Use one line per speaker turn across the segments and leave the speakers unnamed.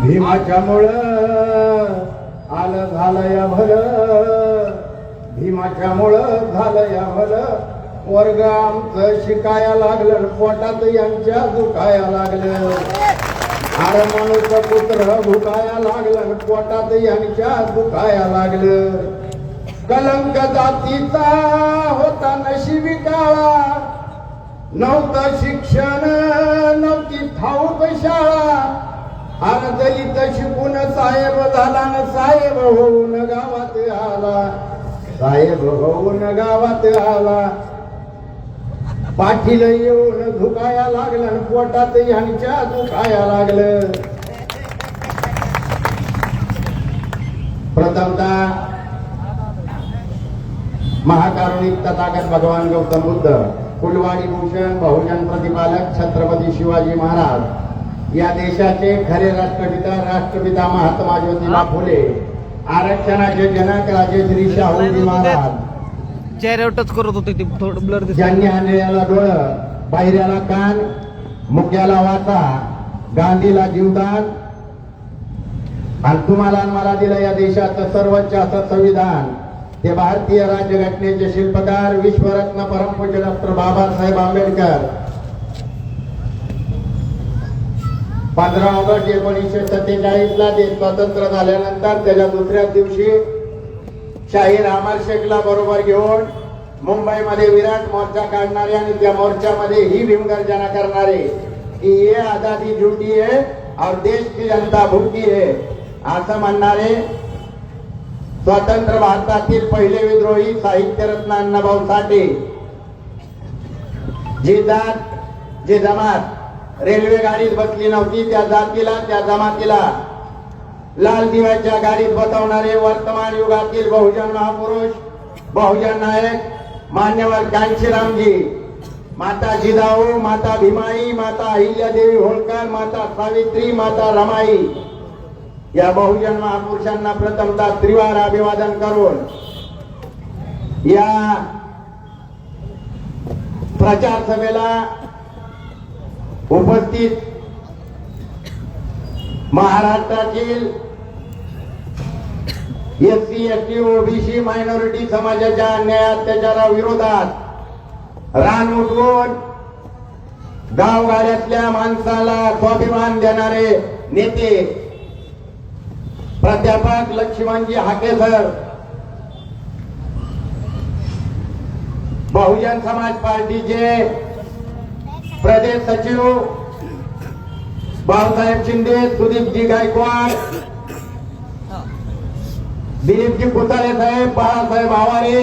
भीमाच्यामुळं आलं झालं या भलं, भीमाच्यामुळं झालं या भलं. वर्ग आमचं शिकाया लागलं, पोटात यांच्या दुखाया लागलं. अरे माणूस पुत्र भुकाया लागलं, पोटात यांच्या दुखाया लागलं. कलंक जातीचा होता नशिबी काळा, नव्हतं शिक्षण नव्हती ठाऊक शाळा. अरे दलित शिकून साहेब झाला न साहेब होऊन गावात आला, साहेब होऊन गावात आला. पाठील येऊन धुकाया लागलं, पोटात यांच्या दुखाया लागलं. प्रथमतः महाकारुणिक तथागत भगवान गौतम बुद्ध, कुलवाडी भूषण बहुजन प्रतिपालक छत्रपती शिवाजी महाराज या देशाचे खरे राष्ट्रपिता महात्मा ज्योतिबा फुले, आरक्षणाचे जनक राजेश्री शाहूजी महाराज
चेहऱ्यावर टच करत होते ते थोडं ब्लर दिसत.
ज्यांनी आंधळ्याला डोळं, बाहिऱ्याला कान, मुक्याला वाचा, गांधीला जीवदान आणि तुम्हाला मला दिलं या देशाचं सर्वोच्च असं संविधान. ते भारतीय राज्यघटनेचे शिल्पकार विश्वरत्न परमपूज्य डॉक्टर बाबासाहेब आंबेडकर 15 ऑगस्ट 1947 ला ते स्वतंत्र झाल्यानंतर त्याच्या दुसऱ्याच दिवशी शाहीर अमर शेखला बरोबर घेऊन मुंबईमध्ये विराट मोर्चा काढणारे आणि त्या मोर्चामध्ये ही भीमगर्जना करणारे की ये आजादी झूठी है और देश की जनता भूखी है असं म्हणणारे स्वतंत्र भारतातील पहिले विद्रोही साहित्यरत्न अण्णाभाऊ साठे. जी जात जी जमात रेल्वे गाडीत बसली नव्हती त्या जातीला त्या जमातीला लाल दिव्याच्या गाडीत बसवणारे वर्तमान युगातील बहुजन महापुरुष, बहुजन नायक मान्यवर कांशीरामजी, माता जिजाऊ, माता भीमाई, माता अहिल्यादेवी होळकर, माता सावित्री, माता रमाई या बहुजन महापुरुषांना प्रथमतः त्रिवार अभिवादन करून या प्रचार सभेला उपस्थित महाराष्ट्रातील एससी एसटी ओबीसी मायनॉरिटी समाजाच्या अन्याय अत्याचाराविरोधात रान उठवून गावगाड्यातल्या माणसाला स्वाभिमान देणारे नेते प्राध्यापक लक्ष्मणजी हाकेसर, बहुजन समाज पार्टीचे प्रदेश सचिव भाऊसाहेब शिंदे, सुदीपजी गायकवाड, दिलीपजी पुतळे साहेब, बाळासाहेब आवारे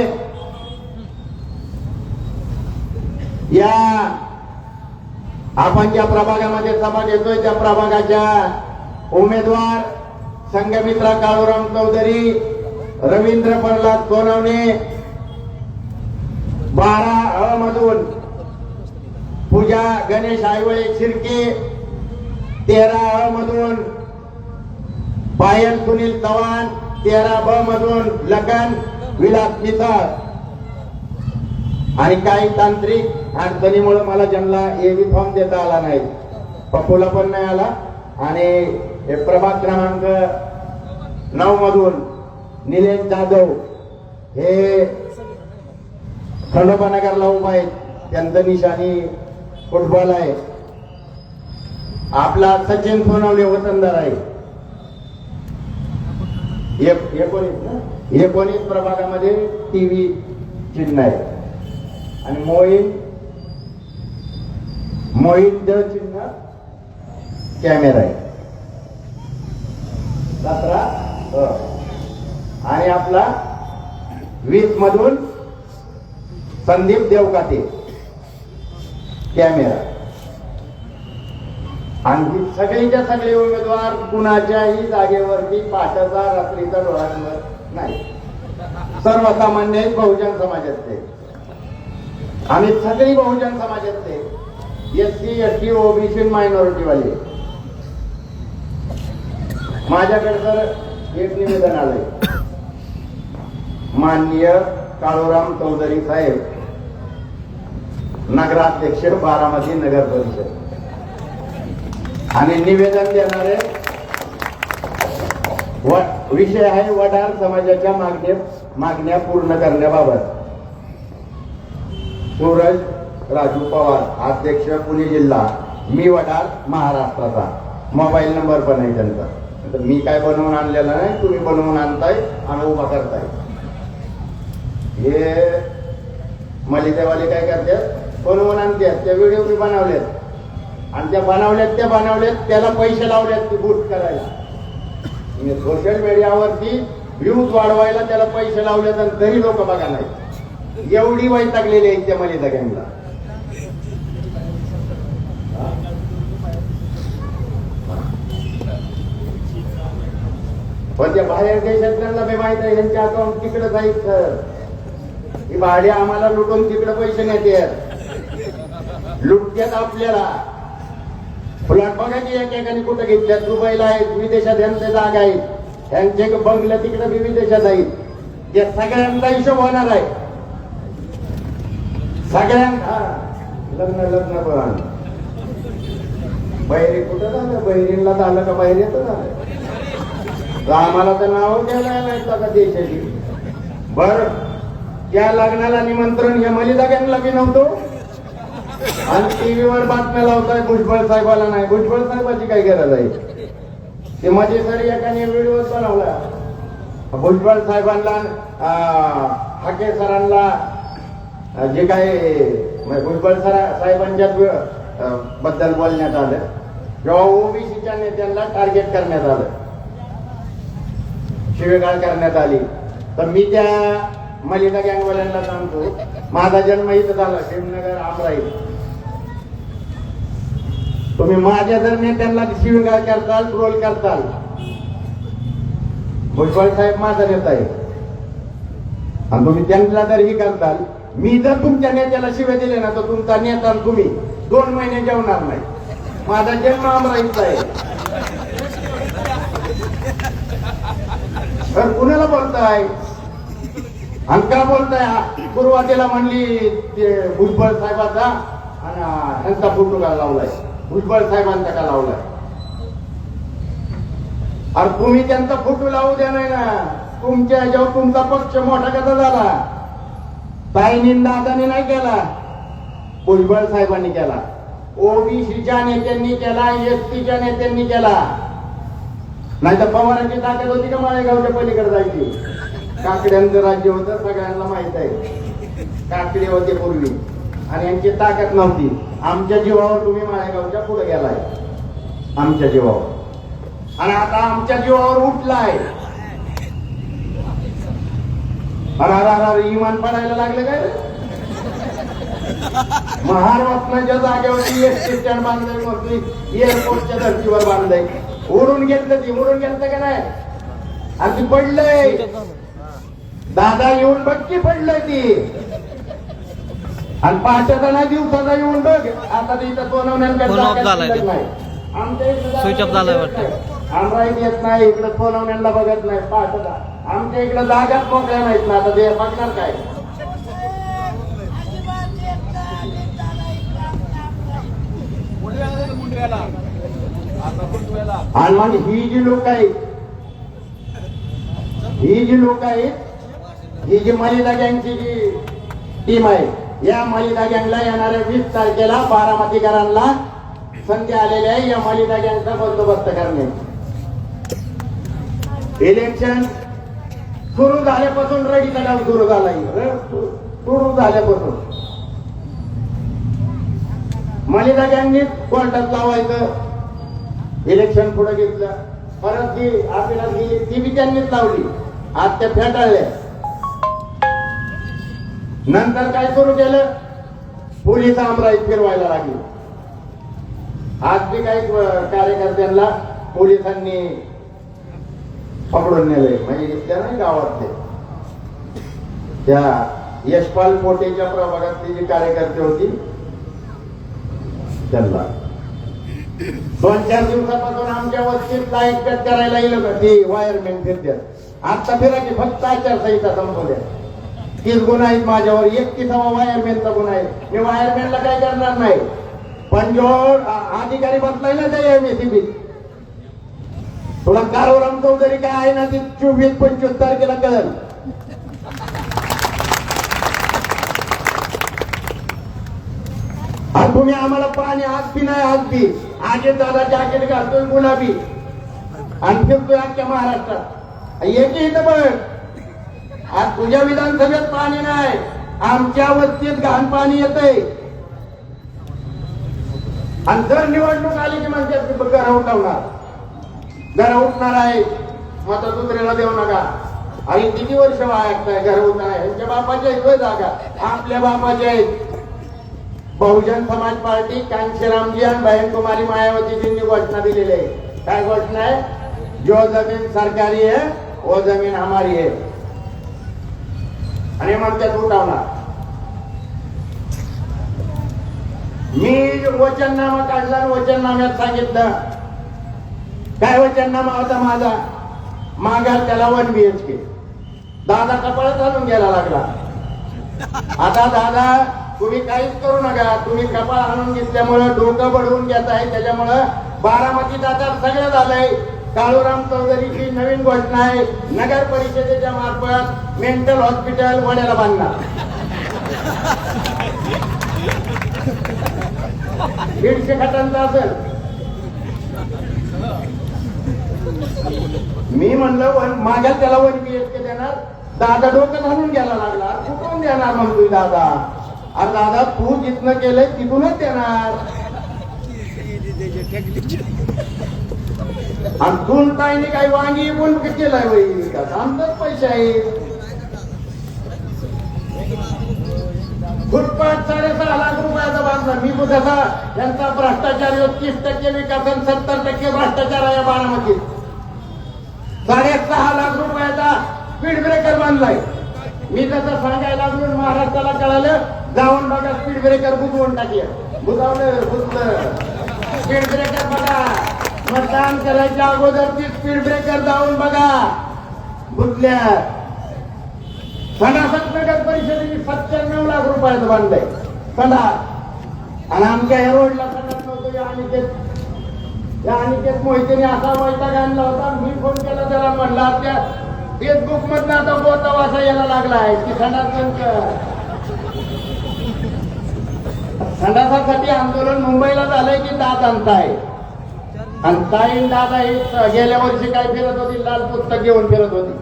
या आपण ज्या प्रभागामध्ये सभा घेतोय त्या प्रभागाच्या उमेदवार संघमित्रा काळूराम चौधरी, रवींद्र प्रल्हाद सोनवणे, 12 मधून पूजा गणेश आयवळे शिर्के, 13 मधून पायल सुनील चव्हाण, 13 मधून लगन विलास मिसाळ आणि काही तांत्रिक अडचणीमुळे मला ज्यांना एबी फॉर्म देता आला नाही, पप्पूला पण नाही आला आणि हे प्रभाग क्रमांक 9 मधून निलेश जाधव हे खंडोबानगरला उभा आहेत, त्यांचं निशाणी फुटबॉल आहे. आपला सचिन सोनवणे वतनदार आहे. 19 प्रभागामध्ये टीव्ही चिन्ह आहे आणि मोहित चिन्ह कॅमेरा आहे. 17 आणि आपला 20 मधून संदीप देवकाते कॅमेरा. आणि सगळीच्या सगळे उमेदवार कुणाच्याही जागेवरती पाठाचा रात्रीचा डोळ्यांवर नाही, सर्वसामान्य आहेत, बहुजन समाजातले. आम्ही सगळी बहुजन समाजातले, एससी एसटी ओबीसी मायनॉरिटी वाले. माझ्याकडे तर एक निवेदन आलंय, माननीय काळूराम चौधरी साहेब, नगराध्यक्ष बारामती नगर परिषद, आणि निवेदन देणारे विषय आहे वडार समाजाच्या मागण्या पूर्ण करण्याबाबत. सूरज राजू पवार, अध्यक्ष पुणे जिल्हा, मी वडार, महाराष्ट्राचा. मोबाईल नंबर पण आहे त्यांचा. तर मी काय बनवून आणलेला नाही, तुम्ही बनवून आणताय आणि उभा करताय. हे मलिदेवाले काय करतात, बनवून आणतात. त्या व्हिडिओ मी बनवलेत आणि त्या बनवल्यात त्याला पैसे लावलेत ते बूस्ट करायला. सोशल मीडियावरती व्ह्यूज वाढवायला त्याला पैसे लावलेत आणि तरी लोक बघा नाही. एवढी वैतागलेली आहेत त्या मलिदा गँगला. पण त्या बाहेर देशातल्यांना बी माहित आहे यांचे अकाउंट तिकडे जायचं. ही भाडे आम्हाला लुटून तिकडे पैसे नेतात, लुटतात आपल्याला. प्लॉट बघा की एकेकाने कुठं घेतल्यात, दुबईला आहेत, विदेशात यांचे जागा आहेत, त्यांचे बंगले तिकडे बी विदेशात आहेत. या सगळ्यांचा हिशोब होणार आहे. सगळ्यांना लग्न पण बहिरी कुठं झालं, बहिरीला झालं का बाहेर येतं झालं. आम्हाला तर नाव घ्यायला नाही का देशाची. बर त्या लग्नाला निमंत्रण या मलिदा गँगला बी नव्हतो आणि टीव्हीवर बातम्या लावताय भुजबळ साहेबाला नाही. भुजबळ साहेबाची काय गरज आहे. ते मध्ये सर एकाने व्हिडिओ बनवला भुजबळ साहेबांना, हाके सरांना जे काय भुजबळ साहेबांच्या बद्दल बोलण्यात आलं किंवा ओबीसीच्या नेत्यांना टार्गेट करण्यात आलं, शिवेगाळ करण्यात आली. तर मी त्या मलिदा गँगवाल्यांना सांगतो, माझा जन्म इथं झाला शिवनगर आमराई. तुम्ही माझ्या जर नेत्यांना शिवेगाळ करताल, ट्रोल करताल, भुजबळ साहेब माझा नेता आहे आणि तुम्ही त्यांना जर ही करताल, मी जर तुमच्या नेत्याला शिवे दिले ना तर तुमचा नेता तुम्ही 2 महिने जेवणार नाही. माझा जन्म आमराईचा आहे. तर कुणाला बोलताय आणि का बोलताय. सुरुवातीला म्हणली भुजबळ साहेबाचा आणि ह्यांचा फोटो का लावलाय, भुजबळ साहेबांचा का लावलाय. अरे तुम्ही त्यांचा फोटो लावू द्या नाही ना. तुमच्या ह्याच्यावर तुमचा पक्ष मोठा कसा झाला. ताईंनी दादानी नाही केला, भुजबळ साहेबांनी केला, ओबीसीच्या नेत्यांनी केला, एसटीच्या नेत्यांनी केला. नाही तर पवारांची ताकद होती का माळेगावच्या पलीकडे जायची. काकड्यांचं राज्य होतं, सगळ्यांना माहित आहे. काकडे होते पूर्वी आणि यांची ताकद नव्हती. आमच्या जीवावर तुम्ही माळेगावच्या पुढे गेलाय, आमच्या जीवावर. आणि आता आमच्या जीवावर उठलाय. अरे इमान पडायला लागलं काय. महाराष्ट्राच्या जागेवरती एसटी स्टँड बांधलंय, मोठी एअरपोर्टच्या धर्तीवर बांधलंय. उडून घेतलं का नाही. आणि ती पडलंय, दादा येऊन बघ की पडलंय ती. आणि पाचचा नाही दिवसाचा येऊन बघ. आता तिथं सोनवण्याला नाही, आमच्या इकडे आमराईत येत नाही, इकडे सोनवण्याला बघत नाही. पाचचा आमच्या इकडे जागाच मोकळ्या नाहीत ना. आता ते बघणार काय. आणि मग ही जी लोक आहेत, ही जी मलिदा गँगची जी टीम आहे, या मलिदा गँगला येणाऱ्या 20 तारखेला बारामतीकरांना संधी आलेली आहे या मलिदा गँगचा बंदोबस्त करणे. इलेक्शन सुरू झाल्यापासून रडीचा डाव सुरू झाला. सुरू झाल्यापासून मलिदा गँगनी कोर्टात लावायचं, इलेक्शन पुढे घेतलं, परत जी आपल्याला गेली ती बी त्यांनीच लावली. आज त्या फेटाळल्या. नंतर काय सुरू केलं, पोलीस आमराईत फिरवायला लागली. आज बी काही कार्यकर्त्यांना पोलिसांनी पकडून नेले. म्हणजे इथल्या नाही गावातले, त्या यशपाल पोटेच्या प्रभागातली जी कार्यकर्ते होती त्यांना 2-4 दिवसापासून आमच्या वस्तीत लाईट कट करायला येईल का ती वायरमॅन फिरतात. आता फिरा की फक्त आचारसंहिता संपवल्या. 30 गुन्हा आहेत माझ्यावर, 31वा वायरमॅनचा गुन्हा आहे. मी वायरमॅनला काय करणार नाही. पण जो अधिकारी बसलाय ना त्या एमएससीबी थोडा कारोराम चौधरी काय आहे ना ती 24-25 तारखेला कळेल. आणि तुम्ही आम्हाला पाणी आज बी नाही आज बी आगे दादा जॅकेट घालतोय गुलाबी आणि फिरतोय अख्ख्या महाराष्ट्रात. येते इथं बघ आज तुझ्या विधानसभेत पाणी नाही आमच्या वस्तीत घाण पाणी येतंय. आणि जर निवडणूक आली की म्हणतात घर उठवणार घर उठणार आहे मत दुसऱ्याला देऊ नका. आणि किती वर्ष वागताय घर उठणार यांच्या बापाच्या आहेत जागा आपल्या बापाच्या आहेत. बहुजन समाज पार्टी कांशीरामजी आणि बहन कुमारी मायावतीजींनी घोषणा दिलेली आहे. काय घोषणा आहे? जो जमीन सरकारी है वो जमीन हमारी है. आणि म्हणतात उठवणार. मी वचननामा काढला आणि वचननाम्यात सांगितलं काय वचननामा होता माझा मागाल त्याला 1 BHK. दादा कपाळात आणून घ्यायला लागला. आता दादा तुम्ही काहीच करू नका तुम्ही कपाळ आणून घेतल्यामुळे डोकं बडवून घेत आहे त्याच्यामुळं बारामतीत आता सगळं झालंय. काळूराम चौधरीची नवीन घोषणा आहे नगर परिषदेच्या मार्फत मेंटल हॉस्पिटल वड्याला बांधणार. 150 खाटांचं असेल. मी म्हणलं मागाल त्याला 1 BHK देणार. दादा डोकं घालून घ्यायला लागला. कुठून देणार म्हणतोय दादा. अरे दादा तू जिथनं केलंय तिथूनच देणार. आणि दोन ताईने काही वांगी पण केलाय बाई आमचाच पैसे आहे. फुटपाथ 6.5 लाख रुपयाचा बांधला. मी कसा त्यांचा भ्रष्टाचार 30% विकास आणि 70% भ्रष्टाचार आहे बारामतीत. 6.5 लाख रुपयाचा स्पीड ब्रेकर बांधलाय. मी जसं सांगायला लागलो महाराष्ट्राला कळालं जाऊन बघा स्पीड ब्रेकर बुजवून टाकले. बुजवलं बुजलं स्पीड ब्रेकर बघा. मतदान करायच्या अगोदरची स्पीड ब्रेकर जाऊन बघा बुजल्या. सणासत नगर परिषदेने 97 लाख रुपयाचं बांधलंय सणा. आणि आमच्या या रोडला सणत नव्हतं. या अनिकेत मोहितेने असा वैताग आणला होता. मी फोन केला त्याला म्हणला त्या फेसबुक मधनं आता बोता वासा यायला लागला आहे की संडासासाठी आंदोलन मुंबईला झालंय की दादांचं आहे. आणि ताईन दादा हे गेल्या वर्षी काय फिरत होती लाल पुस्तक घेऊन फिरत होती.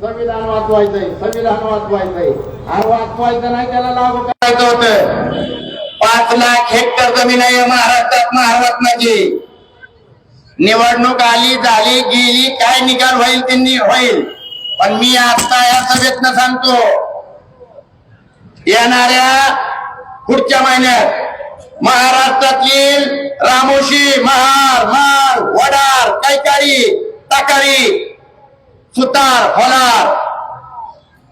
संविधान वाचवायचंय संविधान वाचवायचंय. आणि वाचवायचं नाही त्याला लागू करायचं होतं. 5 लाख हेक्टर जमीन आहे महाराष्ट्रात महारत्नाची. निवडणूक आली झाली गेली काय निकाल होईल त्यांनी होईल. पण मी आता या सभेतनं सांगतो येणाऱ्या पुढच्या महिन्यात महाराष्ट्रातील रामोशी महार मार वडार कैकाडी टाकारी सुतार होणार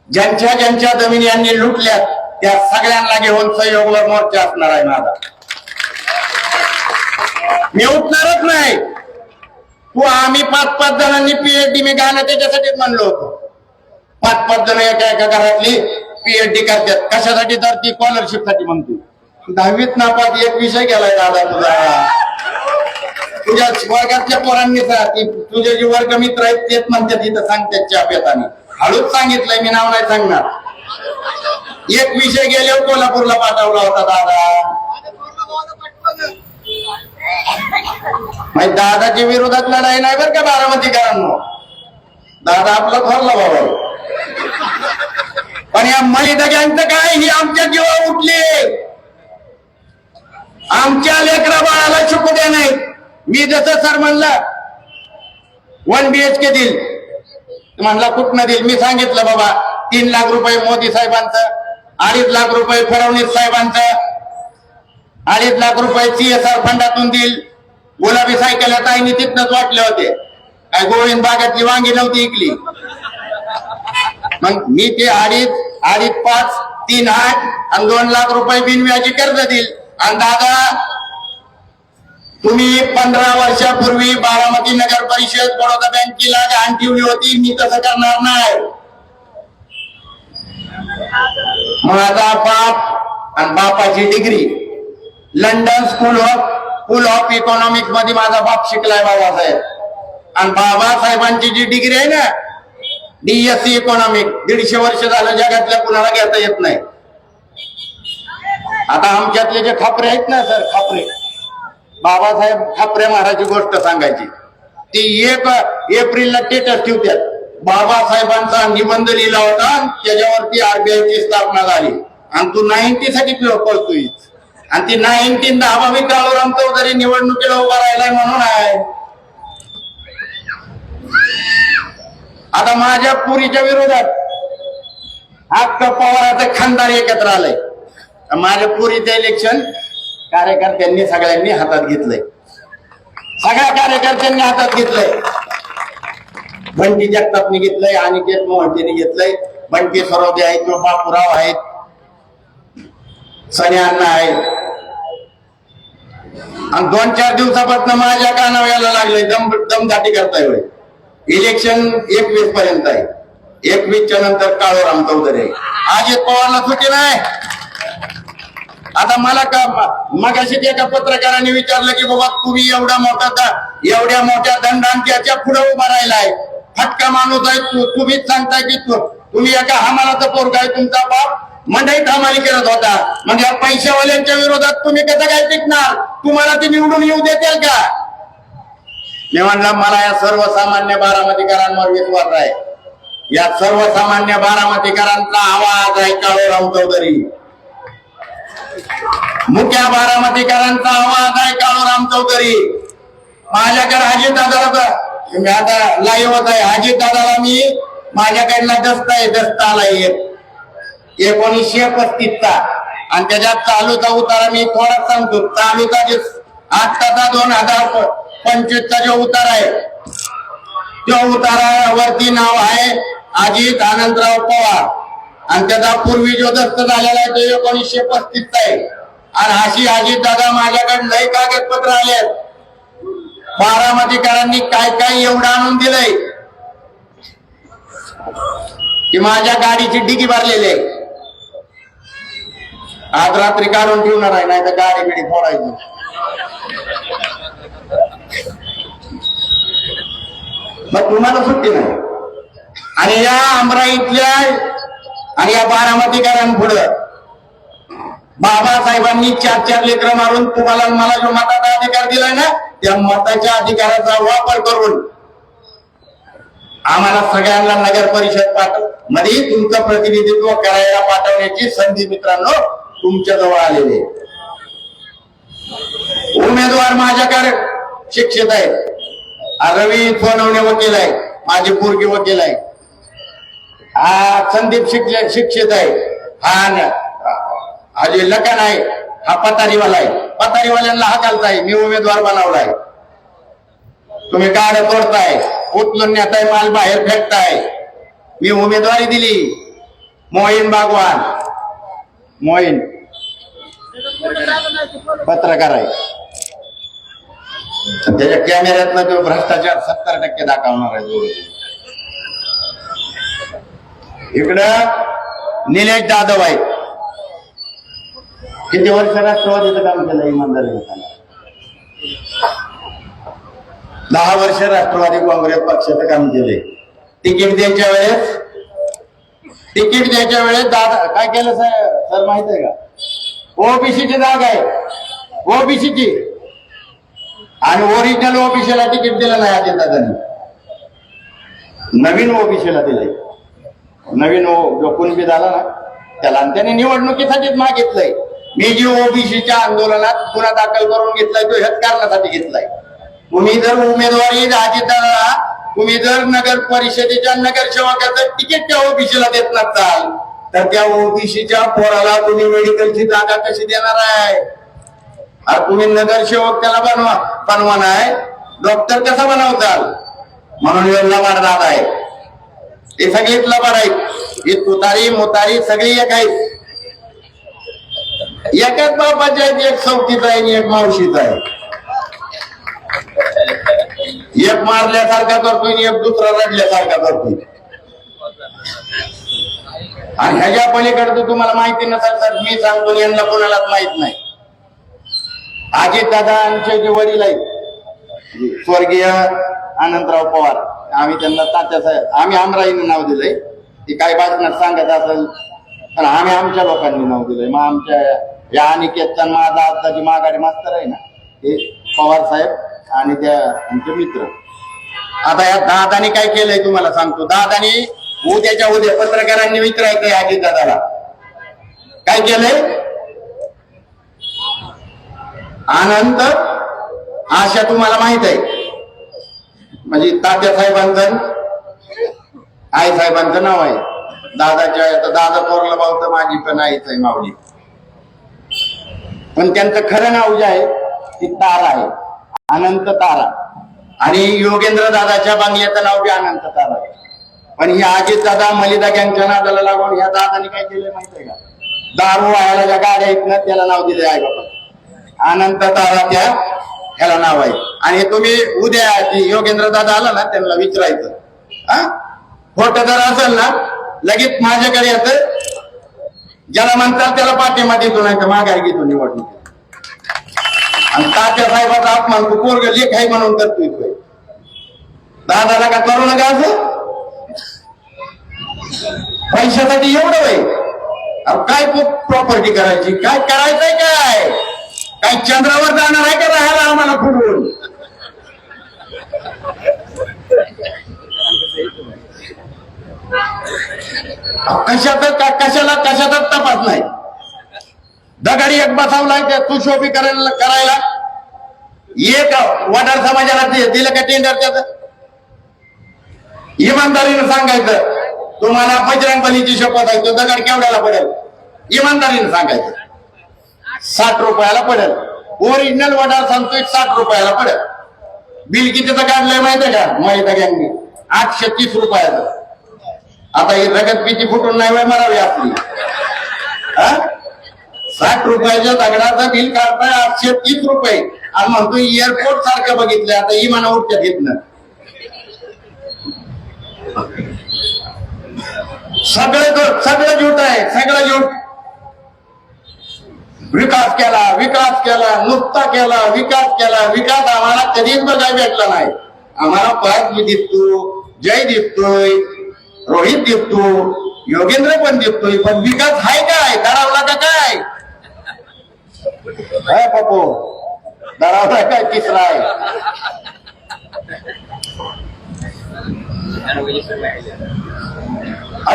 ज्यांच्या ज्यांच्या जमिनी यांनी लुटल्यात त्या सगळ्यांना घेऊन सहयोगवर मोर्चा असणार आहे माझा. मी उठणारच नाही. तू आम्ही 5-5 जणांनी PhD मी गाणं त्याच्यासाठीच म्हणलो होतो. 5-5 जण एका घरातली PhD करतात कशासाठी तर ती स्कॉलरशिप साठी म्हणतो. 10वीत नापास एक विषय गेलाय दादा तुझा. तुझ्या वर्गातल्या पोरांनी तुझे जे वर्गमित्र आहेत तेच म्हणतात इथं सांगतात चहा पेतानी. हळूच सांगितलंय मी नाव नाही सांगणार. एक विषय गेल्यावर कोल्हापूरला पाठवला होता दादा. दादाच्या विरोधात लढाई नाही बरं का बारामतीकरांनो. दादा आपला ठरला बाबा. पण या महिदग्यांचं काय ही आमच्या जीवा उठली. आमच्या लेकरा बाळाला शिकू द्या नाहीत. मी जसं सर म्हणलं 1 BHK देईल म्हणला कुठनं देईल. मी सांगितलं बाबा 3 लाख रुपये मोदी साहेबांचं 2.5 लाख रुपये फडणवीस साहेबांचं 2.5 लाख रुपये CSR फंडातून देईल. गुलाबी सायकल ताईंनी तिथनच वाटले होते. काय गोविंद बागातली वांगी नव्हती इकली. मग मी ते 2.5, 5, 3, 8 आणि 2 लाख रुपये बिनव्याजी कर्ज देईल. आणि दादा तुम्ही 15 वर्षापूर्वी बारामती नगर परिषद बडोदा बँकेला घाण ठेवली होती. मी तसं करणार नाही. माझा बाप आणि बापाची degree London school of economics मध्ये माझा बाप शिकलाय बाबासाहेब. आणि बाबासाहेबांची जी डिग्री आहे ना DSc इकॉनॉमिक 150 वर्ष झालं जगातल्या कुणाला घेता येत नाही. आता आमच्यातले जे खापरे आहेत ना सर, खापरे बाबासाहेब खापरे महाराजची गोष्ट सांगायची. ती 1 एप्रिलला स्टेटस ठेवतात. बाबासाहेबांचा निबंध लिहिला होता त्याच्यावरती RBIची स्थापना झाली आणि तू 90 साठी पळतोय. आणि ती 1910 काळूराम चौधरी निवडणुकीला उभा राहिलाय म्हणून आहे. आता माझ्या पुरीच्या विरोधात अख्खा पवाराचं खानदार एकत्र आलंय. माझ्या पुरीचं इलेक्शन कार्यकर्त्यांनी सगळ्यांनी हातात घेतलंय. सगळ्या कार्यकर्त्यांनी हातात घेतलंय. बंटी जगतापने घेतलंय, अनिकेत मोहंतीने घेतलंय, बंटी सरोदे आहेत, बापूराव आहेत, सनी अण्णा आहेत. आणि 2-4 दिवसापासून माझ्या कानावर यायला लागलंय दमदाटी करताय. इलेक्शन 21 पर्यंत आहे. 21च्या नंतर काळूराम चौधरी आहे. अजित पवारला सुट्टी नाही. आता मला मगाशी एका पत्रकाराने विचारलं की बाबा तुम्ही एवढ्या मोठ्या दंडांच्या पुढे उभा राहिलाय, फटका माणूस आहे, तुम्हीच सांगताय की तुम्ही एका हमालाचा पोरगा आहे, तुमचा बाप मंडईत हमाली करत होता, म्हणजे पैशावाल्यांच्या विरोधात तुम्ही कसं काय टिकणार? तुम्हाला ते निवडून येऊ देतील का? मी म्हणलं मला या सर्वसामान्य बारामतीकरांवर विश्वास आहे. या सर्वसामान्य बारामतीकरांचा आवाज आहे काळूराम चौधरी. मुख्य बारामतीकरांचा आवाज आहे काळूराम चौधरी. माझ्याकडे अजितदादाला मी आता लाईव्ह होत आहे. अजितदादाला मी माझ्याकडला दस्त आलाय 1935चा आणि त्याच्यात चालूचा उतारा मी थोडा सांगतो. चालूचा जे आत्ताचा 2025चा जो उतारा आहे त्या उतारावरती नाव आहे अजित आनंदराव पवार आणि त्याचा पूर्वी जो दस्त झालेला आहे तो 1935चा आहे. आणि अशी अजितदादा माझ्याकडे लई कागदपत्र आले. बारामतीकरांनी काय काय एवढं आणून दिलंय की माझ्या गाडीची डिगी भरलेली आहे. आज रात्री काढून ठेवणार आहे, नाही तर गाडी बिडी फोडायची. मग तुम्हाला सुट्टी नाही. आणि या अमराईतल्या आणि या बारामतीकरांपुढं बाबासाहेबांनी 4 लेकरं मारून तुम्हाला मला जो मताचा अधिकार दिलाय ना त्या मताच्या अधिकाराचा वापर करून आम्हाला सगळ्यांना नगर परिषद मध्ये तुमचं प्रतिनिधित्व करायला पाठवण्याची संधी मित्रांनो तुमच्या जवळ आलेली. उमेदवार माझ्याकडे शिक्षित आहेत. रवी सोनवणे वकील आहे, माझे पोरगी वकील आहे. संदीप शिक्षित आहे. हा जे लखन आहे हा पतारीवाला आहे. पतारीवाल्यांना हाकालता आहे. मी उमेदवार बनवलाय. तुम्ही गाड तोडताय, उचलून नेताय, माल बाहेर फेकताय. मी उमेदवारी दिली. मोहीन बागवान, मोहीन पत्रकार आहे. त्याच्या कॅमेऱ्यातनं तो भ्रष्टाचार 70% दाखवणार आहे. इकडं निलेश जाधव आहे. किती वर्ष राष्ट्रवादीचं काम केलं इमानदारीने? 10 वर्ष राष्ट्रवादी काँग्रेस पक्षाचं काम केले. तिकीट द्यायच्या वेळेस दादा काय केलं सर माहित आहे का? ओबीसीची जागा आहे, ओबीसीची, आणि ओरिजिनल ओबीसीला तिकीट दिलं नाही अजितदादांनी. नवीन ओबीसीला दिलंय. नवीन जो कुणबी झाला ना त्याला, आणि त्याने निवडणुकीसाठीच मागितलंय. मी जी ओबीसीच्या आंदोलनात गुन्हा दाखल करून घेतलाय तो ह्याच कारणासाठी घेतलाय. तुम्ही जर उमेदवारी अजितदादाला तुम्ही जर नगर परिषदेच्या नगरसेवकाचं तिकीट त्या ओबीसीला देत नसाल तर त्या ओबीसीच्या पोराला तुम्ही मेडिकलची जागा कशी देणार आहे? तुम्ही नगरसेवक त्याला बनवा आहे, डॉक्टर कसा बनवताल? म्हणून लबाड दादा आहे. ते सगळीच लबाड आहेत. ही तुतारी मुतारी सगळी एक आहेत. एकाच बापाची आहेत. एक सौतीचा आहे आणि एक मावशीचा आहे. एक मारल्यासारखा करतोय आणि एक दुसरा रडल्यासारखा करतोय. आणि ह्याच्या पलीकडे तुम्हाला माहिती नसेल तर मी सांगतो, यांना कोणालाच माहित नाही. अजितदादांचे जे वडील आहेत स्वर्गीय आनंदराव पवार, आम्ही त्यांना तात्यासाहेब, आम्ही आमराईने नाव दिलंय. ती काही बातम्यात सांगत असेल पण आम्ही आमच्या लोकांनी नाव दिलंय. मग आमच्या या अनिकेतचा माझा आत्ताची माघारी मास्तर आहे ना, हे पवार साहेब आणि त्या आमचे मित्र. आता या दादानी काय केलंय तुम्हाला सांगतो. दादानी उद्याच्या उद्या पत्रकारांनी विचारायचंय अजितदादाला काय केलंय. अनंत आशा तुम्हाला माहित आहे, म्हणजे तात्या साहेबांचं आई साहेबांचं नाव आहे. दादाच्या दादा थोरला भाऊ तर माझी पण आईच आहे माऊली, पण त्यांचं खरं नाव जे आहे ती तारा आहे, अनंत तारा. आणि योगेंद्र दादाच्या बंगल्याचं नाव बी अनंत तारा आहे. पण ही अजित दादा मलिदा गँगच्या नादाला लागून ह्या दादानी काय केलंय माहितीये का, दारू व्हायला ज्या गाड्या आहेत ना त्याला नाव दिले आहे बाबा अनंत तारा, त्या ह्याला नाव आहे. आणि तुम्ही उद्या योगेंद्र दादा आला ना त्यांना विचारायचं, हा खोट जर असेल ना लगेच माझ्याकडे येतं, ज्याला म्हणतात त्याला पाठिंबा देतो, नाही तर माघार घेतो निवडणूक. आणि तात्या साहेबाचा अपमान तू पोरग लेख आहे म्हणून करतोय. दादाला का करू नका असं पैशासाठी एवढं आहे. काय प्रॉपर्टी करायची, काय करायचंय, काय चंद्रावर जाणार आहे का राहायला आम्हाला फुटवून. कशातच तपास नाही. दगडी एक बसवलाय त्या सुशोभी करायला एक वडार समाजाला दिलं का टेंडर. त्याच इमानदारीनं सांगायचं, तुम्हाला बजरंग बलीची शपथ आहे, तो दगड केवढ्याला पडेल इमानदारीनं सांगायचं. 60 रुपयाला पडेल. ओरिजिनल वडार सांगतोय 60 रुपयाला पडेल. बिल कितीचं काढलंय माहितीये का माहिती गँगनी, 830 रुपयाचं. आता ही रगत पिची फुटून नाही मरावी आपली. 60 रुपयाच्या दगडाचं बिल काढताय 830 रुपये आणि म्हणतो एअरपोर्ट सारखं बघितलं. आता इमान उठच्यात घेतलं. सगळं झूट आहे, सगळं झूट. विकास केला, नुकता केला, विकास आम्हाला कधीच बघायला भेटला नाही. आम्हाला पराग दिसतो, जय दिसतोय, रोहित दिसतो, योगेंद्र पण दिसतोय, पण विकास आहे काय, दरावला का काय पप्पो, दरावला काय तिसरा आहे.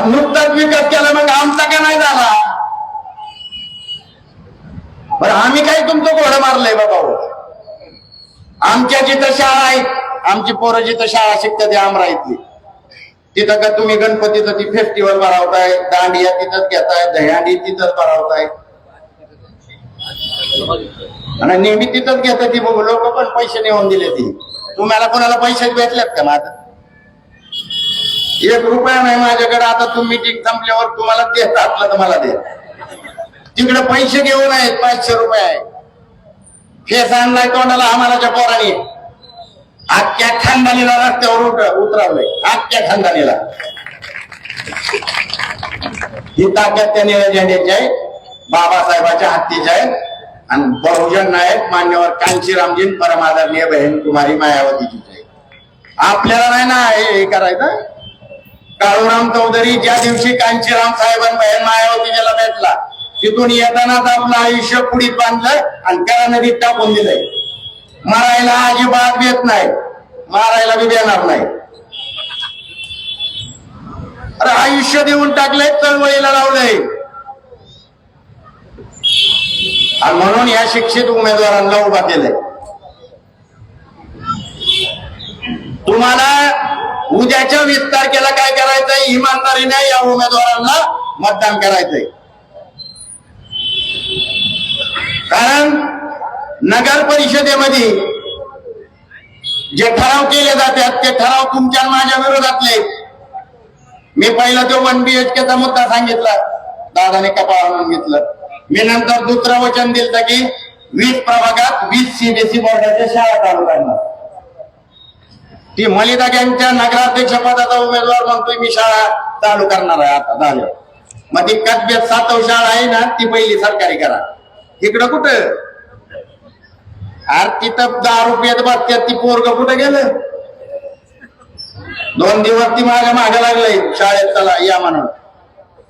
नुकताच विकास केला मग आमचा का नाही झाला. बरं आम्ही काय तुमचं घोडं मारलंय बाबा. आमच्या जिथं शाळा आहे, आमची पोरं जिथं शाळा शिकतात अमराईतली, तिथं का तुम्ही गणपतीचं ती फेस्टिवल भरवताय, दांडिया तिथंच घेताय, दह्यांडी तिथंच भरवताय आणि नेहमी तिथंच घेतात ती बघू. लोक पण पैसे नेऊन दिले ती. तुम्हाला कोणाला पैसे भेटलेत का माझं 1 रुपया नाही माझ्याकडे. आता तुम्ही मीटिंग संपल्यावर तुम्हाला देत असलं तर मला दे. तिकडे पैसे घेऊन आहेत 500 रुपये आहे. फेस आणलाय तोंडाला आम्हालाच्या पोराने. अख्ख्या खानदानीला रस्त्यावर उतरवलंय, अख्ख्या खानदानीला. ही ताकद त्या निळ्या झेंड्याची आहे, बाबासाहेबाच्या हत्तीची आहे. आणि बहुजन नायक मान्यवर कांशीरामजी परमादरणीय बहीण कुमारी मायावतीची आहे. आपल्याला नाही ना हे करायचं. काळूराम चौधरी ज्या दिवशी कांशीराम साहेबां बहीण मायावतीला भेटला, तिथून येतानाच आपलं आयुष्य पुढीत बांधलं आणि करा नदीत टाकून दिलंय. मारायला अजिबात देत नाही, मारायला बी देणार नाही. अरे आयुष्य देऊन टाकलंय, चळवळीला लावलंय. आणि म्हणून या शिक्षित उमेदवारांना उभा केलंय. तुम्हाला उद्याच्या 20 तारखेला काय करायचंय, इमानदारीने या उमेदवारांना मतदान करायचंय. कारण नगर परिषदेमध्ये जे ठराव केले जातात ते ठराव तुमच्या माझ्या विरोधातले. मी पहिला तो 1 BHK चा मुद्दा सांगितला, दादाने कपाळ आणून घेतलं. मी नंतर दुसरं वचन दिलं की 20 प्रभागात 20 CBSE बोर्डाच्या शाळा चालू करणार. ती मलिदा गँगच्या नगराध्यक्ष पदाचा उमेदवार म्हणतोय मी शाळा चालू करणार आहे आता झालं. मग ती कसब्यात 7व शाळा आहे ना ती पहिली सरकारी करा. इकडं कुठं अरे तिथं 10 रुपयात बसत्यात ती पोरग कुठे गेलं 2 दिवस ती मागे लागलंय शाळेत चला या म्हणून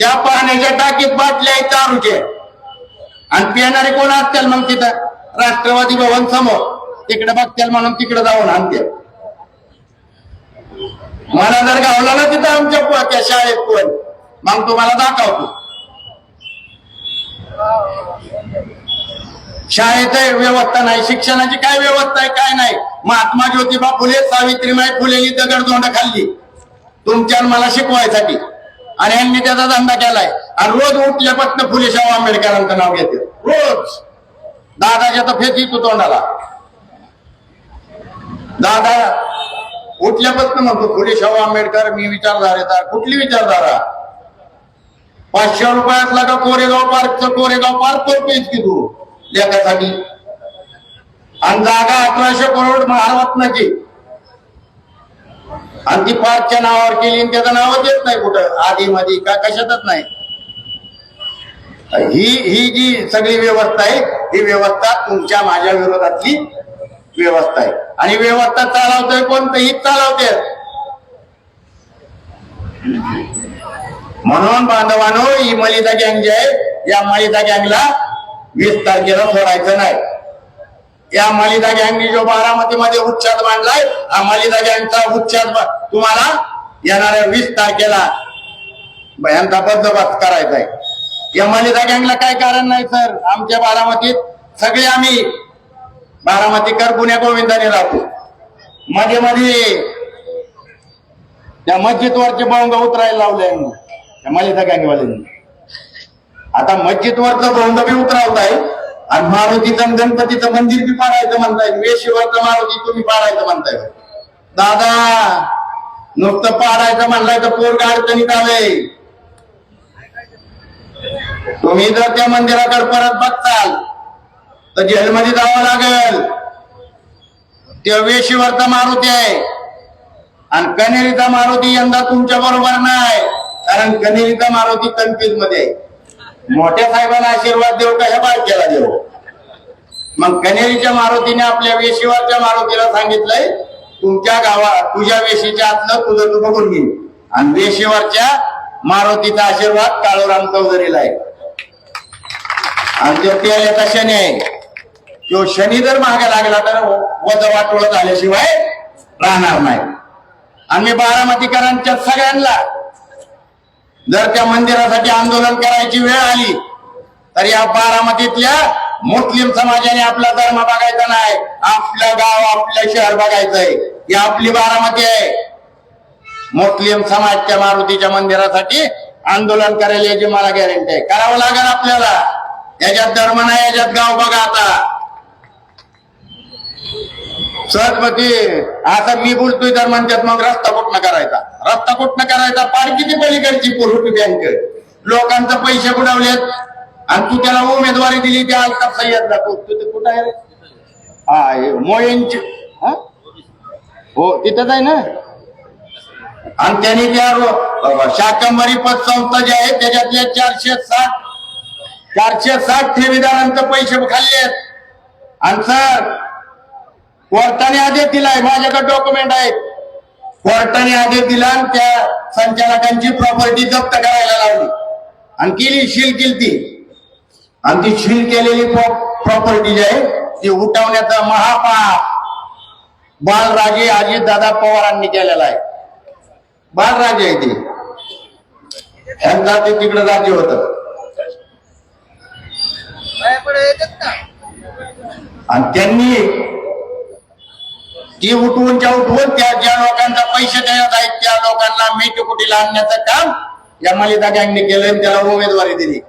त्या पाण्याच्या टाकीत बाटल्या आहेत दारूचे आणि पिणारे कोण असतील मग तिथं राष्ट्रवादी भवन समोर तिकडे बघतील म्हणून तिकडे जाऊन आणते मला जर गावला ना तिथं आमच्या त्या शाळेत कोण मग तुम्हाला दाखवतो शाळेत व्यवस्था नाही शिक्षणाची काय व्यवस्था आहे काय नाही महात्मा ज्योतिबा फुले सावित्रीबाई फुलेंनी दगडधोंड खाल्ली तुमच्या मला शिकवायसाठी आणि यांनी त्याचा धंदा केलाय आणि रोज उठल्यापासून फुले शाहू आंबेडकरांचं नाव घेते रोज दादाच्या तर फेस येतो तोंडाला दादा उठल्यापासून म्हणतो फुले शाहू आंबेडकर मी विचारधारा कुठली विचारधारा 500 रुपयातला का कोरेगाव पार्क करतोयस की तू लेखासाठी आणि जागा 1800 करोड महारत्नाची आणि ती पार्कच्या नावावर केली आणि त्याचं नावच येत नाही कुठं आधी मध्ये का कशातच नाही ही जी सगळी व्यवस्था आहे ही व्यवस्था तुमच्या माझ्या विरोधातली व्यवस्था आहे आणि व्यवस्था चालवतोय कोणतंही चालवते म्हणून बांधवानो ही मलिदा गँग जी आहे या मलिदा गँगला 20 तारखेला सोडायचं नाही या मलिदा गँगनी जो बारामतीमध्ये उच्छाद मांडलाय हा मलिदा गँगचा उच्छाद तुम्हाला येणाऱ्या 20 तारखेला यांचा बंदोबस्त करायचा आहे या मलिदा गँगला काय कारण नाही सर आमच्या बारामतीत सगळे आम्ही बारामतीकर गुन्ह्या गोविंदाने राहतो मध्ये मध्ये त्या मस्जिदवरचे बंग उतरायला लावले यांनी मलिदा गँगवाल्यांनी आता मस्जिदवरचं बंग बी उतरावताय आणि मारुतीचं गणपतीचं मंदिर बी पाडायचं म्हणताय वेशीवरचं मारुती तुम्ही पाडायचं म्हणताय दादा नुसतं पाडायचं म्हणलाय तर पोरग अडचणीत आलंय तुम्ही जर त्या मंदिराकडे परत बघताल तर जेलमध्ये जावं लागेल त्या वेशीवरचा मारुती आहे आणि कनेरीचा मारुती यंदा तुमच्या बरोबर नाही कारण कनेरीचा मारुती कन्फ्युज मध्ये आहे मोठ्या साहेबांना आशीर्वाद देऊ का ह्या बारक्याला देऊ मग कनेरीच्या मारुतीने आपल्या वेशीवरच्या मारुतीला सांगितलंय तुमच्या गावात तुझ्या वेशीच्या आतलं तुझं तू बघून घे आणि वेशीवरच्या मारुतीचा आशीर्वाद काळूराम चौधरीला आहे आणि तो पेलेचा शनी आहे तो शनी जर मागे लागला तर वज वाटोळ झाल्याशिवाय राहणार नाही आणि मी बारामतीकरांच्या सगळ्यांना जर त्या मंदिरासाठी आंदोलन करायची वेळ आली तर या बारामतीतल्या मुस्लिम समाजाने आपला धर्म बघायचा नाही आपलं गाव आपलं शहर बघायचंय ही आपली बारामती आहे मुस्लिम समाजच्या मारुतीच्या मंदिरासाठी आंदोलन करायला याची मला गॅरंटी आहे करावं लागेल आपल्याला याच्यात धर्म नाही याच्यात गाव बघा आता सहजपती आता मी बोलतोय तर म्हणतात मग रस्ता कुठनं करायचा पारखीची पलीकडची पुरवठी बँक लोकांचे पैसे बुडवलेत आणि तू त्याला उमेदवारी दिली त्या अल्ताफ सय्यदला कुठं आहे रे हा मोयनची हो तिथंच आहे ना आणि त्यांनी त्या शाकंभरी पतसंस्था जे आहे त्याच्यातल्या 460 ठेवीदारांचे पैसे खाल्लेत आणि सर कोर्टाने आदेश दिलाय माझ्याकडे डॉक्युमेंट आहेत कोर्टाने आदेश दिला आणि त्या संचालकांची प्रॉपर्टी जप्त करायला लावली आणि केली शील केली ती आणि ती शील केलेली प्रॉपर्टी जी आहे ती उठवण्याचा महापाप बालराजे अजितदादा पवारांनी केलेला आहे बालराजे आहे ते यांचा ते तिकडे राज्य होत आणि त्यांनी ती उठवून त्या ज्या लोकांचा पैसे देण्यात आहेत त्या लोकांना मेटकुटीला आणण्याचं काम या मलिदा गँगने केलं त्याला उमेदवारी दिली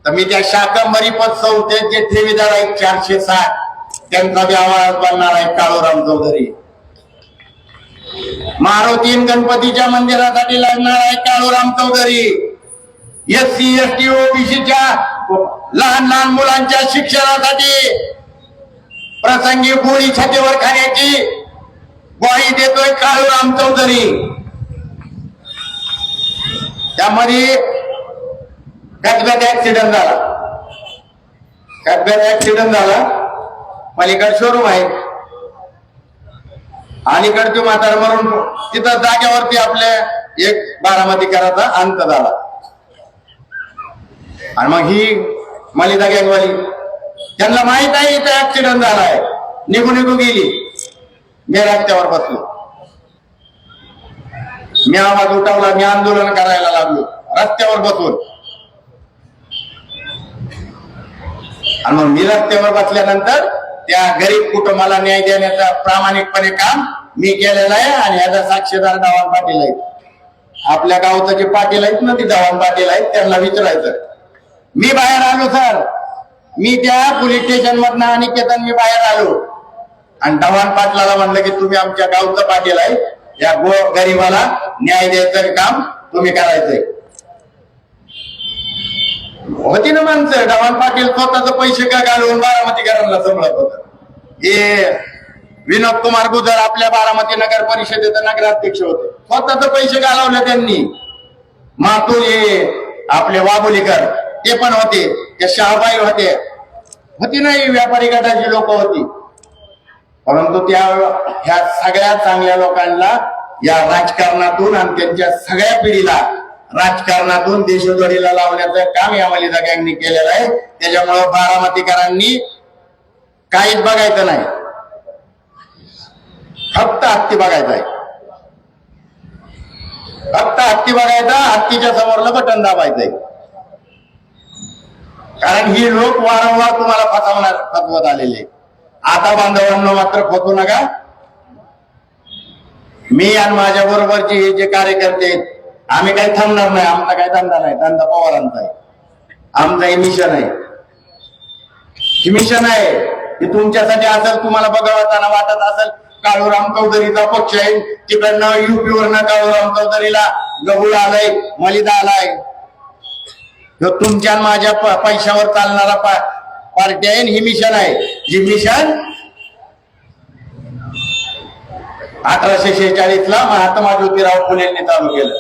तर मी त्या शाकंभरी पतसंस्थेत जे ठेवीदार आहेत 460 त्यांचा बी आवाज बनणार आहे काळूराम चौधरी मारुती गणपतीच्या मंदिरासाठी लागणार आहे काळूराम चौधरी SC ST OBCच्या लहान मुलांच्या शिक्षणासाठी प्रसंगी गोळी छातीवर खाण्याची ग्वाही देतोय काळूराम चौधरी त्यामध्ये कसब्यात ऍक्सिडेंट झाला पलीकड शोरूम आहे, अलीकड तो म्हातारा मरून तिथं जाग्यावरती आपल्या एक बारामतीकराचा अंत झाला. आणि मग ही मलिदा गँगवाली, त्यांना माहित आहे इथं ऍक्सिडेंट झालाय, निघून गेली. मी रस्त्यावर बसलो, मी आवाज उठवला, मी आंदोलन करायला लागलो रस्त्यावर बसून. आणि मग मी रस्त्यावर बसल्यानंतर त्या गरीब कुटुंबाला न्याय देण्याचं प्रामाणिकपणे काम मी केलेलं आहे. आणि ह्याचा साक्षीदार डव्हाण पाटील आहेत. आपल्या गावचं जे पाटील आहेत ना, ते डव्हाण पाटील आहेत, त्यांना विचारायचं. मी बाहेर आलो सर, मी त्या पोलीस स्टेशन मधनं आणि केतन मी बाहेर आलो आणि डव्हाण पाटलाला म्हणलं की तुम्ही आमच्या गावचं पाटील आहे, या गरीबाला न्याय द्यायचं काम तुम्ही करायचंय. होती ना माणसं, डव्हाण पाटील स्वतःच पैसे का घालून बारामतीकरांना सांभाळत होत. हे विनोद कुमार गुजर आपल्या बारामती नगर परिषदेचे नगराध्यक्ष होते, स्वतःच पैसे घालवले त्यांनी. मातूर हे आपले वाबुलीकर ते पण होते, त्या शहाबाई होती नाही, व्यापारी गटाची लोक होती. परंतु ह्या सगळ्या चांगल्या लोकांना या राजकारणातून आणि त्यांच्या सगळ्या पिढीला राजकारणातून देशोधडीला लावण्याचं काम या मलिदा गँगनी केलेलं आहे. त्याच्यामुळं बारामतीकरांनी काहीच बघायचं नाही, फक्त हत्ती बघायचं आहे. फक्त हत्ती बघायचा, हत्तीच्या समोरलं बटन दाबायचंय. कारण ही लोक वारंवार तुम्हाला फसवत आलेले. आता बांधवांनो मात्र फसवू नका. मी आणि माझ्या बरोबरचे हे जे कार्यकर्ते आहेत, आम्ही काही थांबणार नाही. आमचा काही धंदा नाही, धंदा पवारांचा आहे. आमचं हे मिशन आहे, हे मिशन आहे. हे तुमच्यासाठी असेल, तुम्हाला बघवताना वाटत असेल काळूराम चौधरीचा पक्ष आहे, तिकडनं युपीवरनं काळूराम चौधरीला गहुळ आलाय, मलिदा आलाय. तुमच्या माझ्या पैशावर चालणारा पार्टी आहे. ही मिशन आहे, जी मिशन 1846 ला महात्मा ज्योतिराव फुलेंनी चालू केलं,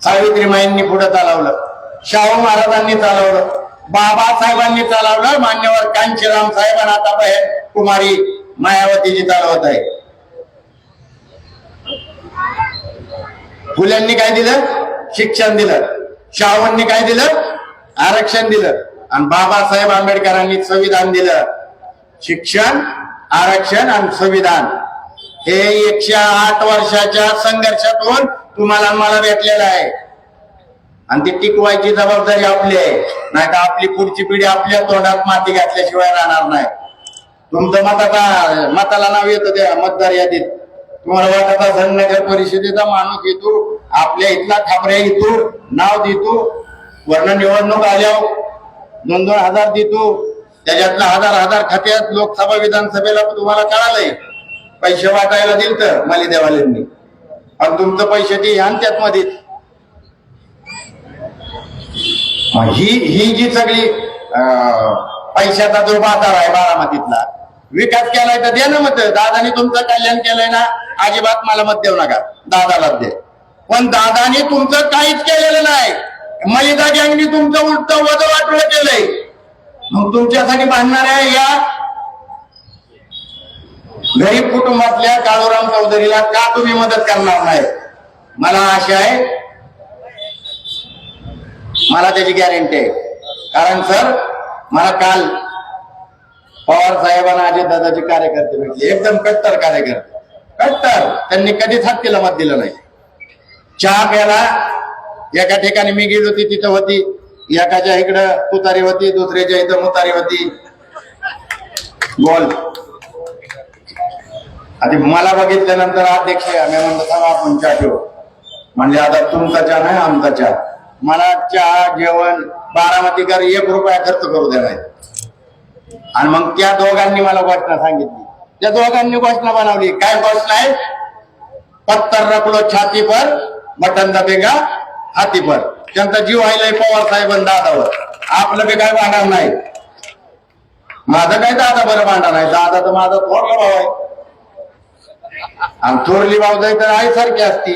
सावित्रीमाईंनी पुढे चालवलं, शाहू महाराजांनी चालवलं, बाबासाहेबांनी चालवलं, मान्यवर कांचीराम साहेबांना आता बहीण कुमारी मायावतीजी चालवत आहे. फुल्यांनी काय दिलं? शिक्षण दिलं. शाहूंनी काय दिलं? आरक्षण दिलं. आणि बाबासाहेब आंबेडकरांनी संविधान दिलं. शिक्षण, आरक्षण आणि संविधान हे 108 वर्षाच्या संघर्षातून तुम्हाला मला भेटलेलं आहे. आणि ती टिकवायची जबाबदारी आपली आहे, नाही तर आपली पुढची पिढी आपल्या तोंडात माती घातल्याशिवाय राहणार नाही. तुमचं मताला नाव येतं त्या मतदार यादीत. तुम्हाला वाटत असेल नगर परिषदेचा माणूस येतो, आपल्या इथला खापऱ्या येतो, नाव देतो, वर्ण निवडणूक आल्यावर 2-2 हजार देतो, त्याच्यातला हजार खात्यात लोकसभा विधानसभेला तुम्हाला कळालंय पैसे वाटायला दिल तर मलिदेवाल्यांनी, आणि तुमचं पैसे ते ह्या त्यात मध्ये. ही जी सगळी पैशाचा जो बाजार आहे बारामतीतला, विकास केलाय तर दे ना मत. दादानी तुमचं कल्याण केलंय ना, अजिबात मला मत देऊ नका, दादालाच दे. पण दादानी तुमचं काहीच केलेलं नाही. मलिदा गँगनी तुमचं उलट वज वाटलं केलंय. मग तुमच्यासाठी बांधणाऱ्या या गरीब कुटुंबातल्या काळूराम चौधरीला का तुम्ही मदत करणार नाही? मला आशा आहे, मला त्याची गॅरंटी आहे. कारण सर, मला काल पवार साहेबांना अजितदादाचे कार्यकर्ते भेटले, एकदम कट्टर कार्यकर्ते, कट्टर. त्यांनी कधीच हत्तीला मत दिलं नाही. चहा प्याला एका ठिकाणी मी गेलो होती, तिथं होती, एकाच्या इकडं तुतारी होती, दुसऱ्याच्या इथं मुतारी होती. बोल. आधी मला बघितल्यानंतर अध्यक्ष मी म्हणलं थांबा आपण चहा ठेवू. म्हणजे आता तुमचा चहा नाही, आमचा चहा. मला चहा, जेवण, बारामतीकर 1 रुपया खर्च करू द्या नाही. आणि मग त्या दोघांनी मला घोषणा सांगितली. त्या दोघांनी घोषणा बनवली. काय घोषणा आहे? पत्तर रखलो छाती पर, बटन दबेगा हाती पर. त्यांचा जीव व्हायलाय पवार साहेबांना दादावर. आपलं बी काय भांडण नाही. माझं काय दादा बरं भांडण आहे. दादा तर माझा थोरला भाऊ आहे, आणि थोरली भाऊजाई तर आई सारखी असती.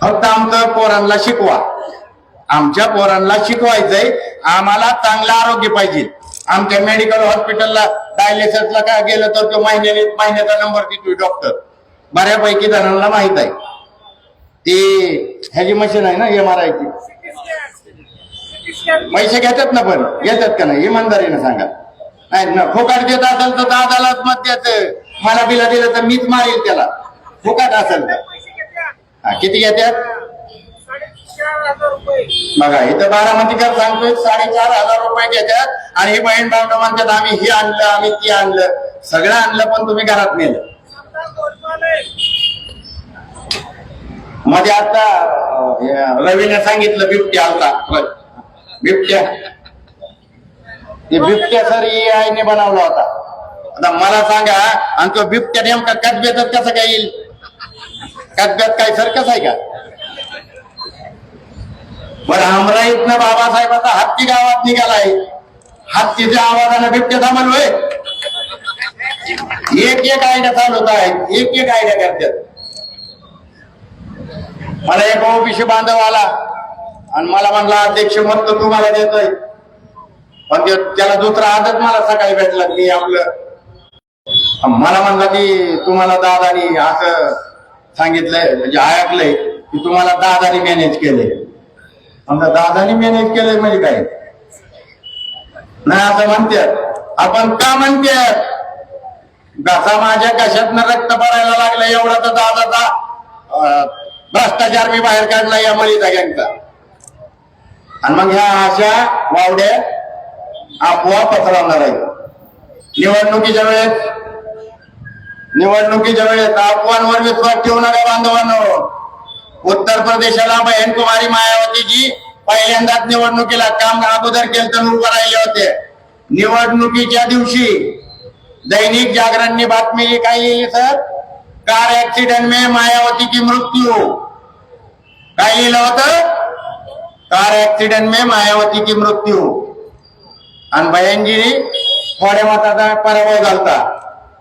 फक्त आमचं पोरांना शिकवा. आमच्या पोरांना शिकवायचंय, आम्हाला चांगलं आरोग्य पाहिजे, आमच्या मेडिकल हॉस्पिटलला डायलिसिसला काय गेलं तर तो महिन्याचा नंबर देतोय डॉक्टर. बऱ्यापैकी जणांना माहित आहे. ती ह्याची मशीन आहे ना MRI ची. पैसे घेतात ना, पण घेतात का नाही इमानदारीने सांगा. नाही ना, फुकाट देत असेल तर दादालाच मत द्यायचं. मला बिला दिलं तर मीच मारेल त्याला, फुकाट असेल तर. किती घेतात बघा. इथं बारामतीकर सांगतोय 4,500 रुपये घेतात. आणि ही बहीण भाऊ म्हणतात आम्ही हे आणलं, आम्ही ती आणलं, सगळं आणलं, पण तुम्ही घरात नेलं. मध्ये आता रवीने सांगितलं बिबट्या आलता. बिबट्या सर आईने बनवला होता. आता मला सांगा, आणि तो बिबट्या नेमका कसब्यात कसं काय येईल? कसब्यात काय सर्कस आहे का? बरं, अमराईतनं बाबासाहेबाचा हत्ती गावात निघालाय. हत्तीच्या आवाजानं बिबट्या थांबल होय? एक आयडिया चालवत आहेत, एक आयडिया करतात. मला एक ओबीसी बांधव आला आणि मला म्हणला अध्यक्ष मत तुम्हाला देतोय, पण त्याला दुसरा आदत मला सकाळी भेटला की आपलं मला म्हणला की तुम्हाला दादानी असं सांगितलंय, म्हणजे ऐकलंय की तुम्हाला दादानी मॅनेज केलंय. आमच्या दादानी मॅनेज केलंय म्हणजे काय नाही असं म्हणतात. आपण का म्हणतात? घसा माझ्या कशातनं रक्त पडायला लागलं एवढा तर दादाचा भ्रष्टाचार मी बाहेर काढला या मळीचा गँगचा. आणि मग ह्या अशा वावड्या अफवा पसरवणार आहेत. निवडणुकीच्या वेळेस अफवांवर विश्वास ठेवू नका बांधवांनो. उत्तर प्रदेशाला बहन कुमारी मायावतीजी पहिल्यांदाच निवडणुकीला काम अगोदर केलं तर उभं राहिले होते. निवडणुकीच्या दिवशी दैनिक जागरणनी बातमी काय लिहिली सर? कार ऍक्सिडेंट में मायावती की मृत्यू. काय लिहिलं होतं? कार ऍक्सिडेंट में मायावती की मृत्यू. आणि बहनजी थोड्या मताचा पराभव झालता.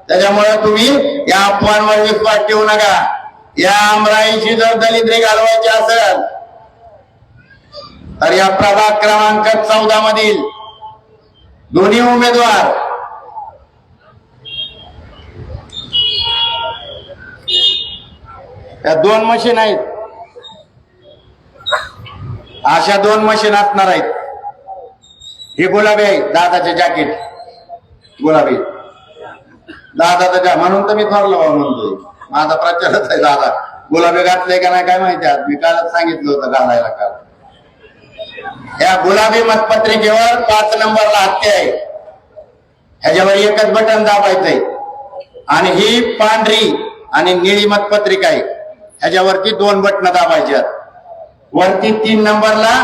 त्याच्यामुळे तुम्ही या अफवांवर विश्वास ठेवू नका. या अमराईची जर दलिंद्री घालवायची असेल तर या प्रभाग क्रमांक 14 मधील दोन्ही उमेदवार या 2 मशीन आहेत. अशा 2 मशीन असणार आहेत. हे गुलाबी आहे, दादाचे जॅकेट गुलाबी दादाचा, म्हणून तर मी थोरला म्हणतोय. माझा प्रचारच आहे. दादा गुलाबी घातले का नाही काय माहिती आज, मी कालच सांगितलं होतं घालायला. काल या गुलाबी मतपत्रिकेवर 5 नंबरला हत्या आहे. ह्याच्यावर एकच बटन दाबायचंय. आणि ही पांढरी आणि निळी मतपत्रिका आहे, ह्याच्यावरती 2 बटन दाबायची आहेत. वरती 3 नंबरला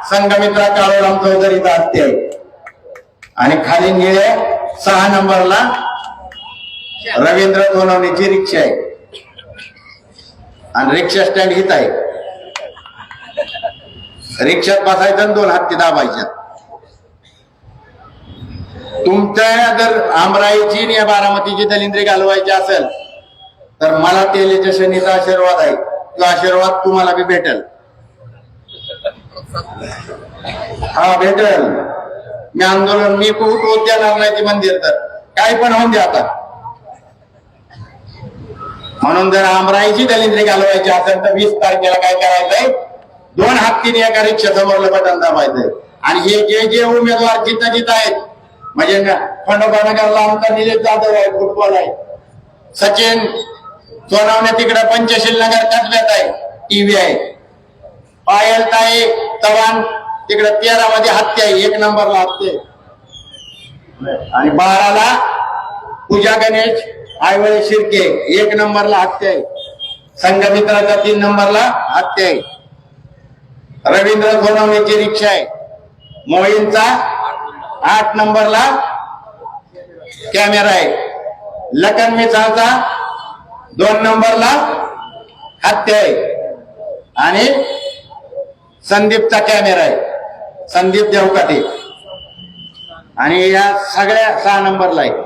संघमित्रा काळूराम चौधरीचा हत्या आहे. आणि खाली निळे 6 नंबरला रवींद्र सोनवणेची रिक्षा आहे. आणि रिक्षा स्टँड हित आहे. रिक्षात बसायचं आणि 2 हत्ती दाबायच्या. तुमच्या जर अमराईची या बारामतीची दलिंद्री घालवायची असेल तर मला तेलीच्या शनीचा आशीर्वाद आहे. तो आशीर्वाद तुम्हाला बी भेटेल. हा भेटेल. मी आंदोलन मी खूप होत देणार नाही ते मंदिर, तर काय पण होऊन द्या आता. म्हणून जर अमराईची दलिंद्री घालवायची असेल तर 20 तारखेला काय करायचंय? 2 हत्तीने एका रिक्षा समोरलं बटन दाबायचंय. आणि हे जे उमेदवार जिथं आहेत, म्हणजे खंडोबानगरला आमचा निलेश जाधव आहे, फुटबॉल आहे. सचिन सोनवणे तिकडे पंचशील नगर कसब्यात आहे, टीव्ही आहे. पायल ताई चव्हाण तिकडे 13 मध्ये हत्या आहे, 1 नंबरला हत्या. आणि 12ला पूजा गणेश आयवळे शिर्के 1 नंबरला हत्या आहे. संघमित्राचा 3 नंबरला हत्या आहे. रवींद्र सोनवणेची रिक्षा आहे. मोहींचा 8 नंबरला कॅमेरा आहे. लखन मिसाळचा 2 नंबरला हत्या आहे. आणि संदीपचा कॅमेरा आहे, संदीप देवकाते. आणि या सगळ्या 6 नंबरला आहे.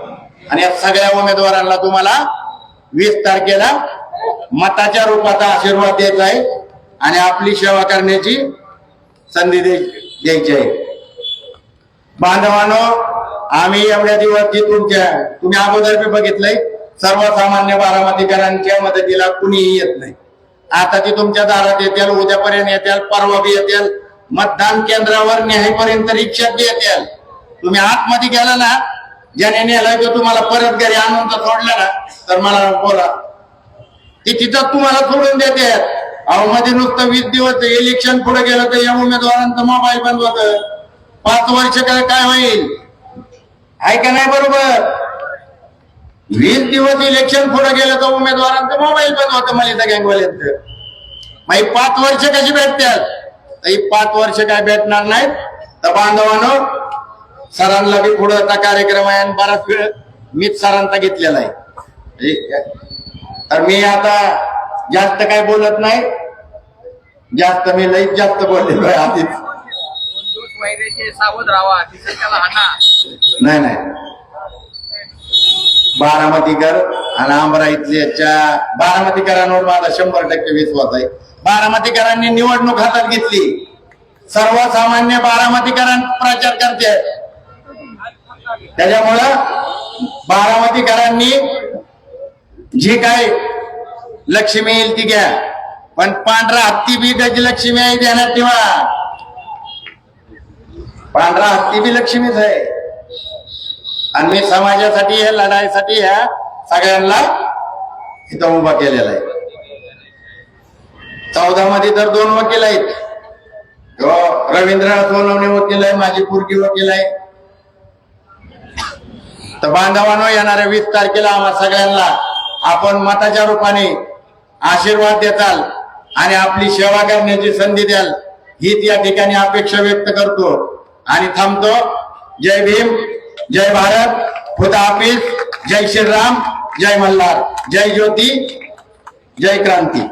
आणि या सगळ्या उमेदवारांना तुम्हाला 20 तारखेला मताच्या रूपाचा आशीर्वाद द्यायचा आहे आणि आपली सेवा करण्याची संधी द्यायची आहे. बांधवांनो, आम्ही एवढ्या दिवस जी तुम्ही अगोदर बी बघितलंय, सर्वसामान्य बारामतीकरांच्या मदतीला कुणीही येत नाही. आता ती तुमच्या दारात येतील, उद्यापर्यंत येतील, परवा बी येतील, मतदान केंद्रावर न्यायपर्यंत रिक्षात बी येतील. तुम्ही आतमध्ये गेला ना, ज्याने नेलाय तो तुम्हाला परत घरी आणून तर सोडलं ना, तर मला बोला, ती तिथं तुम्हाला सोडून देते. अहो मध्ये नुसतं 20 दिवस इलेक्शन पुढे गेलं तर या उमेदवारांचा मोबाईल बंद होत. 5 वर्ष काय होईल, आहे का नाही? बरोबर. 20 दिवस इलेक्शन पुढे गेलं तर उमेदवारांचं मोबाईल बंद होतं मलिता गँगवाल्यांचं. मग 5 वर्ष कशी भेटतात? 5 वर्ष काय भेटणार नाहीत. तर बांधवानो, सरांना बी पुढे कार्यक्रम आहे आणि बराच वेळ मीच सरांचा घेतलेला आहे. तर मी आता जास्त काय बोलत नाही, जास्त मी लईच जास्त बोललेलो आहे आधीच.
सावध राहा,
नाही नाही, बारामतीकर आणि आंबरा इथल्या बारामतीकरांवर माझा 100% विश्वास आहे. बारामतीकरांनी निवडणूक हातात घेतली, सर्वसामान्य बारामतीकरांना प्रचार करते. त्याच्यामुळं बारामतीकरांनी जी काय लक्ष्मी येईल ती घ्या, पण पांढरा हत्ती बी त्याची लक्ष्मी आहे ध्यानात ठेवा. पांढरा हत्ती बी लक्ष्मीच आहे. आणि मी समाजासाठी, या लढाईसाठी ह्या सगळ्यांना इथं उभा केलेला आहे. 14 मध्ये तर 2 वकील आहेत. रवींद्र सोनवणे वकील आहे, माझी पोरगी वकील आहे. तर बांधवांनो, येणाऱ्या 20 तारखेला आम्हा सगळ्यांना आपण मताच्या रूपाने आशीर्वाद देताल आणि आपली सेवा करण्याची संधी द्याल, हीच या ठिकाणी अपेक्षा व्यक्त करतो आणि थांबतो. जय भीम, जय भारत, खुदा हाफिज, जय श्रीराम, जय मल्हार, जय ज्योती, जय क्रांती.